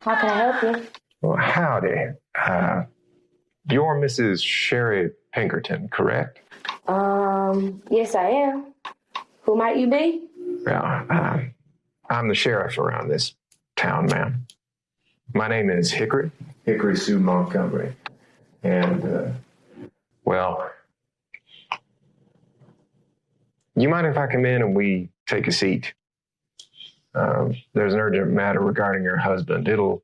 How can I help you? Well, howdy. You're Mrs. CSharee Pinkerton, correct? Yes, I am. Who might you be? Well, I'm the sheriff around this town, ma'am. My name is Hickory Sue Montgomery. And, well, you mind if I come in and we take a seat? There's an urgent matter regarding your husband. It'll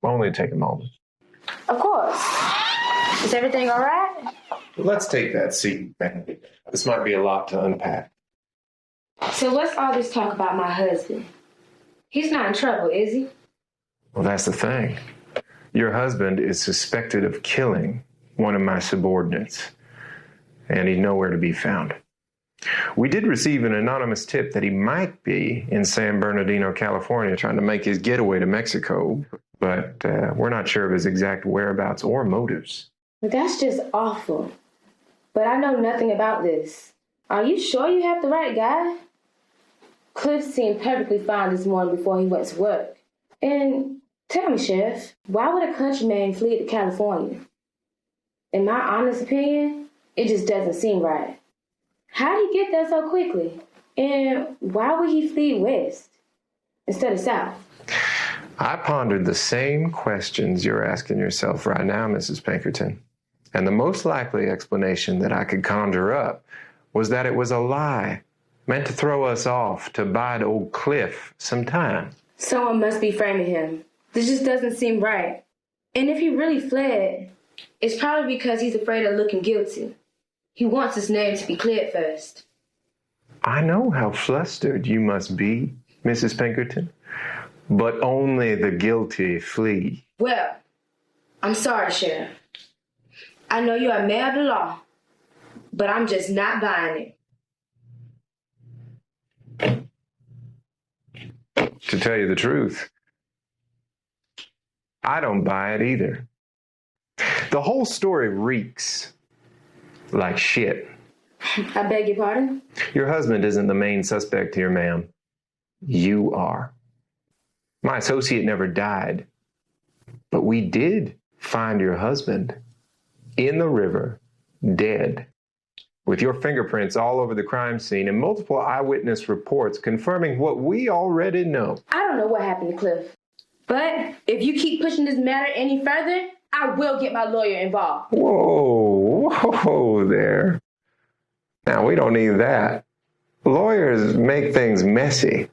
only take a moment. Of course. Is everything all right? Let's take that seat, ma'am. This might be a lot to unpack. So what's all this talk about my husband? He's not in trouble, is he? Well, that's the thing. Your husband is suspected of killing one of my subordinates, and he's nowhere to be found. We did receive an anonymous tip that he might be in San Bernardino, California, trying to make his getaway to Mexico, but we're not sure of his exact whereabouts or motives. That's just awful. But I know nothing about this. Are you sure you have the right guy? Cliff seemed perfectly fine this morning before he went to work. And tell me, Sheriff, why would a countryman flee to California? In my honest opinion, it just doesn't seem right. How did he get there so quickly? And why would he flee west instead of south? I pondered the same questions you're asking yourself right now, Mrs. Pinkerton. And the most likely explanation that I could conjure up was that it was a lie, meant to throw us off, to bide old Cliff some time. Someone must be framing him. This just doesn't seem right. And if he really fled, it's probably because he's afraid of looking guilty. He wants his name to be cleared first. I know how flustered you must be, Mrs. Pinkerton, but only the guilty flee. Well, I'm sorry, Sheriff. I know you're a man of the law, but I'm just not buying it. To tell you the truth, I don't buy it either. The whole story reeks like shit. I beg your pardon? Your husband isn't the main suspect here, ma'am. You are. My associate never died, but we did find your husband in the river, dead, with your fingerprints all over the crime scene and multiple eyewitness reports confirming what we already know. I don't know what happened to Cliff, but if you keep pushing this matter any further, I will get my lawyer involved. Whoa there. Now, we don't need that. Lawyers make things messy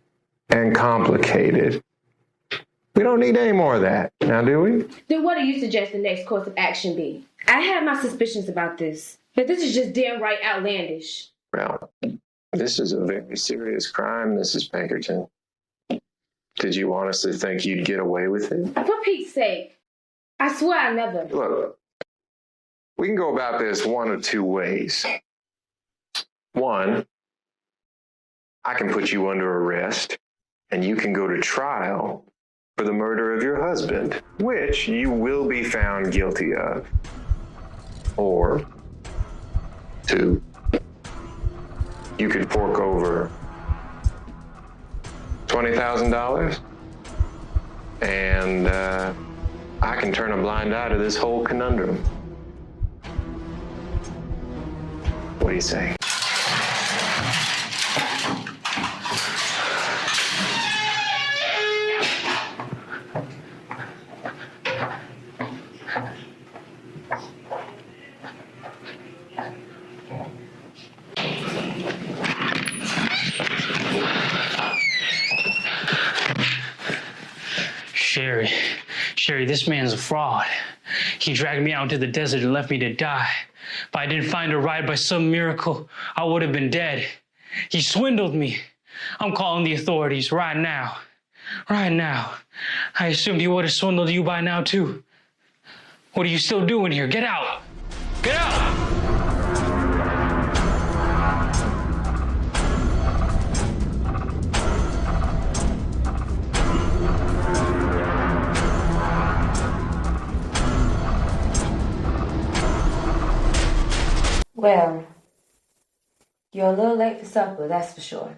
and complicated. We don't need any more of that, now do we? Then what do you suggest the next course of action be? I had my suspicions about this, but this is just downright outlandish. Well, this is a very serious crime, Mrs. Pinkerton. Did you want us to think you'd get away with it? For Pete's sake, I swear I never. Look, we can go about this one of two ways. One, I can put you under arrest, and you can go to trial for the murder of your husband, which you will be found guilty of. Or, two, you could fork over $20,000, and I can turn a blind eye to this whole conundrum. What do you say? CSharee, this man's a fraud. He dragged me out into the desert and left me to die. If I didn't find a ride by some miracle, I would have been dead. He swindled me. I'm calling the authorities right now. Right now. I assumed he would have swindled you by now, too. What are you still doing here? Get out! Get out! Well, you're a little late for supper, that's for sure.